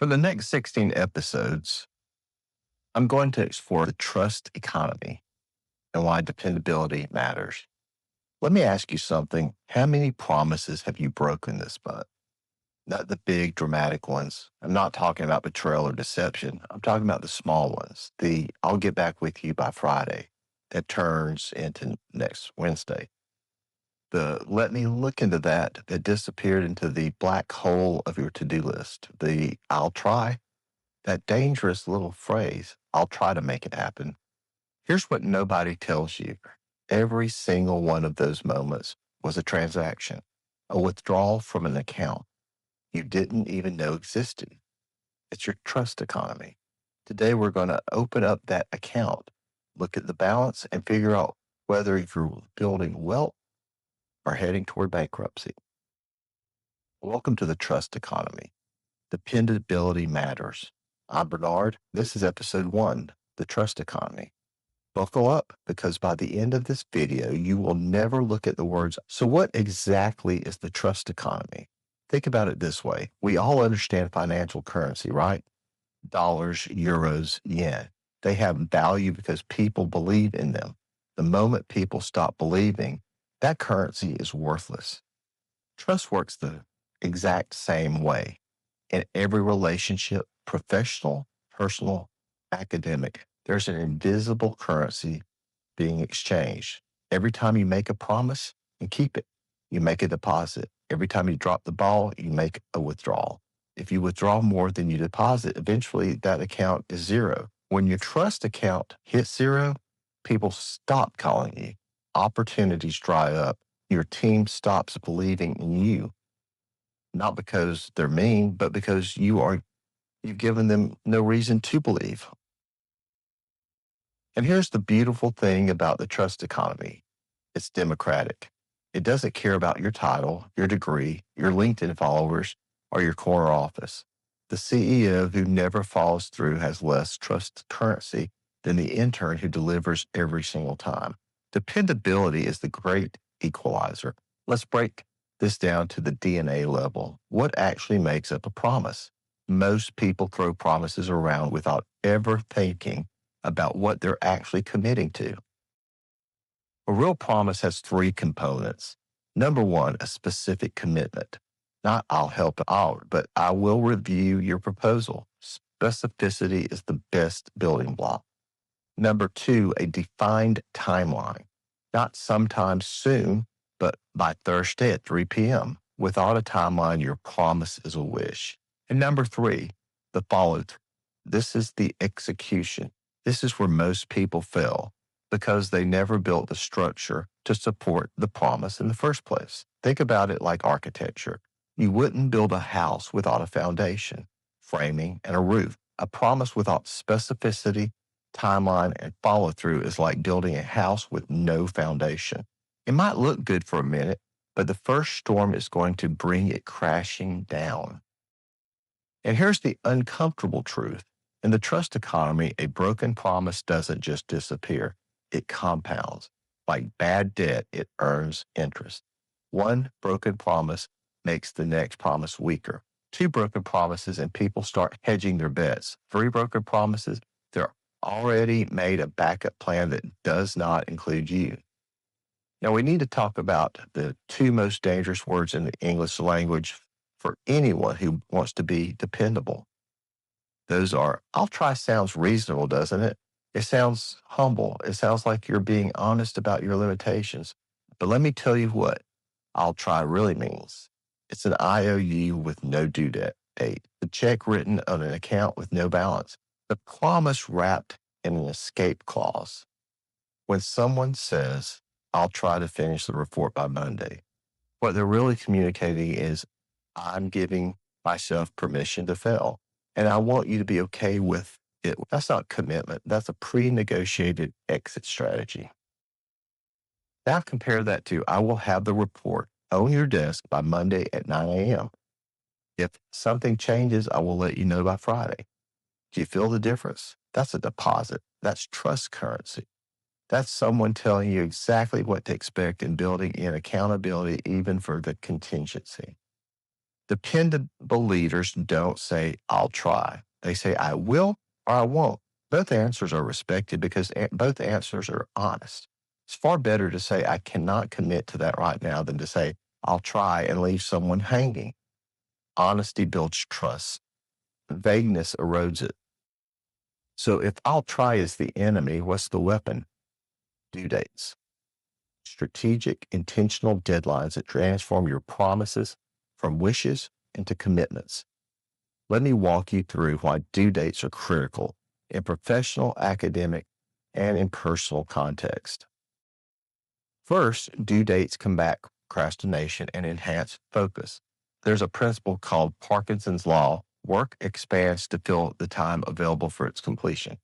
For the next 16 episodes, I'm going to explore the trust economy and why dependability matters. Let me ask you something. How many promises have you broken this month? Not the big dramatic ones. I'm not talking about betrayal or deception. I'm talking about the small ones. The I'll get back with you by Friday that turns into next Wednesday. The let me look into that disappeared into the black hole of your to-do list. The I'll try, that dangerous little phrase, I'll try to make it happen. Here's what nobody tells you. Every single one of those moments was a transaction, a withdrawal from an account you didn't even know existed. It's your trust economy. Today, we're going to open up that account, look at the balance, and figure out whether you're building wealth or heading toward bankruptcy. Welcome to the trust economy. Dependability matters. I'm Bernard. This is episode 1, The Trust Economy. Buckle up because by the end of this video, you will never look at the words. So what exactly is the trust economy? Think about it this way. We all understand financial currency, right? Dollars, euros, yen. They have value because people believe in them. The moment people stop believing, that currency is worthless. Trust works the exact same way in every relationship, professional, personal, academic. There's an invisible currency being exchanged. Every time you make a promise and keep it, you make a deposit. Every time you drop the ball, you make a withdrawal. If you withdraw more than you deposit, eventually that account is zero. When your trust account hits zero, people stop calling you. Opportunities dry up. Your team stops believing in you, not because they're mean, but because you've given them no reason to believe. And here's the beautiful thing about the trust economy. It's democratic. It doesn't care about your title, your degree, your LinkedIn followers, or your corner office. The CEO who never follows through has less trust currency than the intern who delivers every single time. Dependability is the great equalizer. Let's break this down to the DNA level. What actually makes up a promise? Most people throw promises around without ever thinking about what they're actually committing to. A real promise has 3 components. Number 1, a specific commitment. Not I'll help out, but I will review your proposal. Specificity is the best building block. Number 2, a defined timeline. Not sometime soon, but by Thursday at 3 p.m. Without a timeline, your promise is a wish. And number 3, the follow through. This is the execution. This is where most people fail because they never built the structure to support the promise in the first place. Think about it like architecture. You wouldn't build a house without a foundation, framing, and a roof. A promise without specificity, timeline, and follow through is like building a house with no foundation. It might look good for a minute, but the first storm is going to bring it crashing down. And here's the uncomfortable truth. In the trust economy, a broken promise doesn't just disappear. It compounds. Like bad debt, it earns interest. One broken promise makes the next promise weaker. 2 broken promises and people start hedging their bets. 3 broken promises, they're already made a backup plan that does not include you. Now, we need to talk about the 2 most dangerous words in the English language for anyone who wants to be dependable. Those are, I'll try sounds reasonable, doesn't it? It sounds humble. It sounds like you're being honest about your limitations. But let me tell you what I'll try really means. It's an IOU with no due date, the check written on an account with no balance, the promise wrapped in an escape clause. When someone says, I'll try to finish the report by Monday, what they're really communicating is, I'm giving myself permission to fail. And I want you to be okay with it. That's not commitment. That's a pre-negotiated exit strategy. Now compare that to, I will have the report on your desk by Monday at 9 a.m. If something changes, I will let you know by Friday. Do you feel the difference? That's a deposit. That's trust currency. That's someone telling you exactly what to expect and building in accountability even for the contingency. Dependable leaders don't say, I'll try. They say, I will or I won't. Both answers are respected because both answers are honest. It's far better to say, I cannot commit to that right now than to say, I'll try and leave someone hanging. Honesty builds trust. Vagueness erodes it. So if I'll try is the enemy, what's the weapon? Due dates. Strategic, intentional deadlines that transform your promises from wishes into commitments. Let me walk you through why due dates are critical in professional, academic, and in personal context. First, due dates combat procrastination and enhance focus. There's a principle called Parkinson's Law. Work expands to fill the time available for its completion.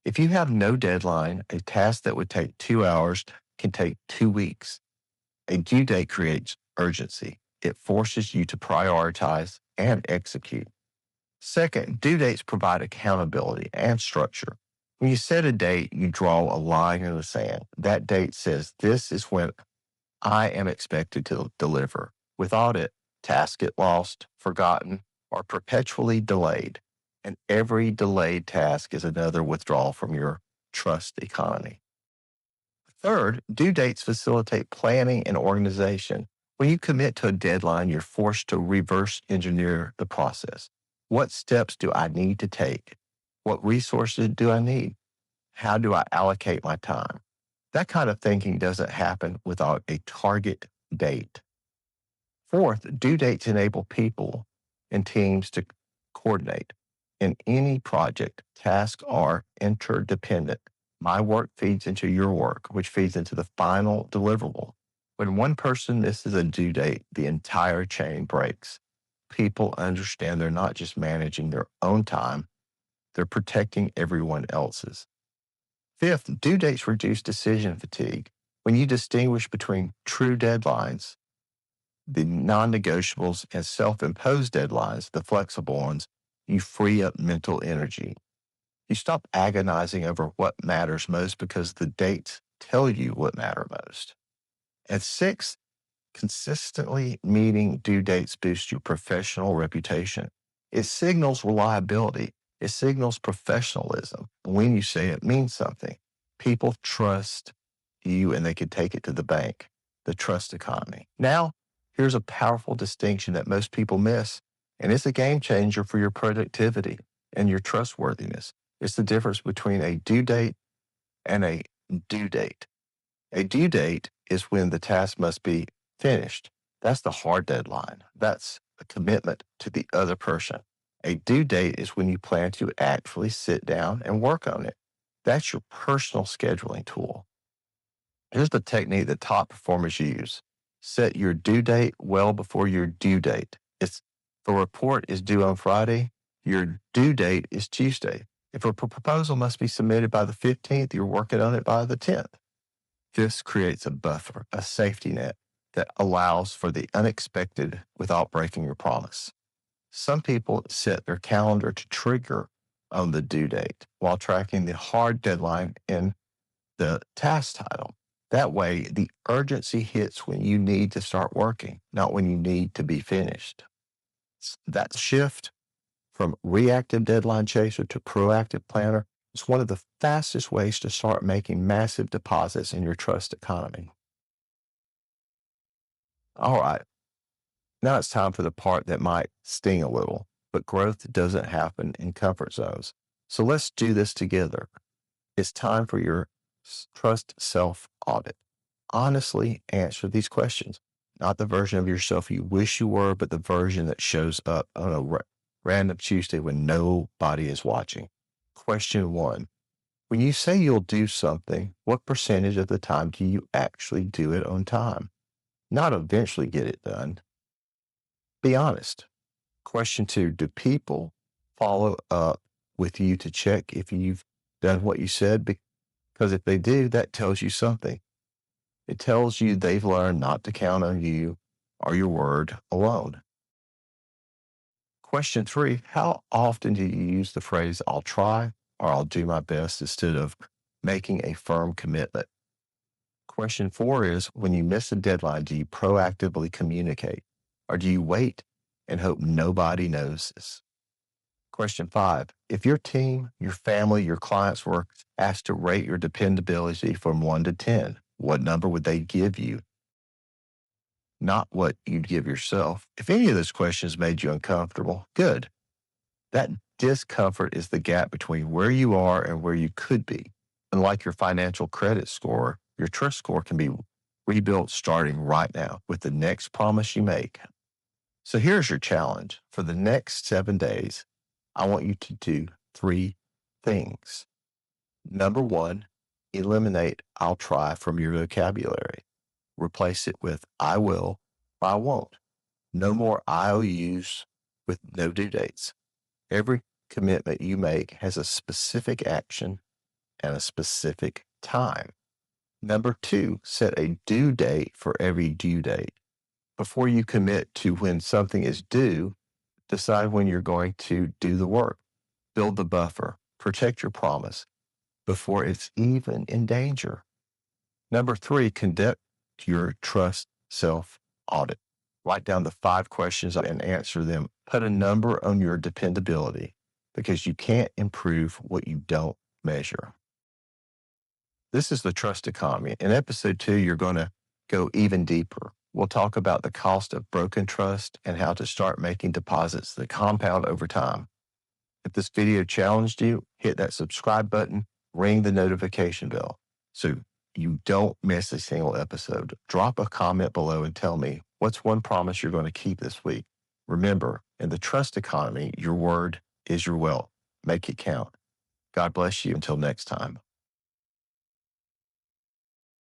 If you have no deadline, a task that would take 2 hours can take 2 weeks. A due date creates urgency. It forces you to prioritize and execute. Second, due dates provide accountability and structure. When you set a date, you draw a line in the sand. That date says, this is when I am expected to deliver. Without it, tasks get lost, forgotten, or perpetually delayed. And every delayed task is another withdrawal from your trust economy. Third, due dates facilitate planning and organization. When you commit to a deadline, you're forced to reverse engineer the process. What steps do I need to take? What resources do I need? How do I allocate my time? That kind of thinking doesn't happen without a target date. Fourth, due dates enable people and teams to coordinate. In any project, tasks are interdependent. My work feeds into your work, which feeds into the final deliverable. When one person misses a due date, the entire chain breaks. People understand they're not just managing their own time, they're protecting everyone else's. Fifth, due dates reduce decision fatigue. When you distinguish between true deadlines, the non negotiables, and self imposed deadlines, the flexible ones, you free up mental energy. You stop agonizing over what matters most because the dates tell you what matters most. And sixth, consistently meeting due dates boosts your professional reputation. It signals reliability. It signals professionalism. When you say it means something, people trust you and they can take it to the bank, the trust economy. Now, here's a powerful distinction that most people miss, and it's a game changer for your productivity and your trustworthiness. It's the difference between a due date and a due date. A due date is when the task must be finished. That's the hard deadline. That's a commitment to the other person. A due date is when you plan to actually sit down and work on it. That's your personal scheduling tool. Here's the technique that top performers use. Set your due date well before your due date. If a report is due on Friday, your due date is Tuesday. If a proposal must be submitted by the 15th, you're working on it by the 10th. This creates a buffer, a safety net that allows for the unexpected without breaking your promise. Some people set their calendar to trigger on the due date while tracking the hard deadline in the task title. That way, the urgency hits when you need to start working, not when you need to be finished. That shift from reactive deadline chaser to proactive planner is one of the fastest ways to start making massive deposits in your trust economy. All right, now it's time for the part that might sting a little, but growth doesn't happen in comfort zones. So let's do this together. It's time for your trust self audit. Honestly answer these questions, not the version of yourself you wish you were, but the version that shows up on a random Tuesday when nobody is watching. Question one. When you say you'll do something, what percentage of the time do you actually do it on time? Not eventually get it done. Be honest. Question two. Do people follow up with you to check if you've done what you said? Because if they do, that tells you something. It tells you they've learned not to count on you or your word alone. Question three, how often do you use the phrase, I'll try or I'll do my best instead of making a firm commitment? Question four is, when you miss a deadline, do you proactively communicate or do you wait and hope nobody notices. Question 5. If your team, your family, your clients were asked to rate your dependability from 1 to 10, what number would they give you? Not what you'd give yourself. If any of those questions made you uncomfortable, good. That discomfort is the gap between where you are and where you could be. Unlike your financial credit score, your trust score can be rebuilt starting right now with the next promise you make. So here's your challenge. For the next 7 days, I want you to do 3 things. Number 1, eliminate I'll try from your vocabulary. Replace it with I will, I won't. No more IOUs with no due dates. Every commitment you make has a specific action and a specific time. Number 2, set a due date for every due date. Before you commit to when something is due, decide when you're going to do the work. Build the buffer. Protect your promise before it's even in danger. Number 3, conduct your trust self audit. Write down the 5 questions and answer them. Put a number on your dependability because you can't improve what you don't measure. This is the trust economy. In episode 2, you're going to go even deeper. We'll talk about the cost of broken trust and how to start making deposits that compound over time. If this video challenged you, hit that subscribe button, ring the notification bell so you don't miss a single episode. Drop a comment below and tell me what's one promise you're going to keep this week. Remember, in the trust economy, your word is your wealth. Make it count. God bless you until next time.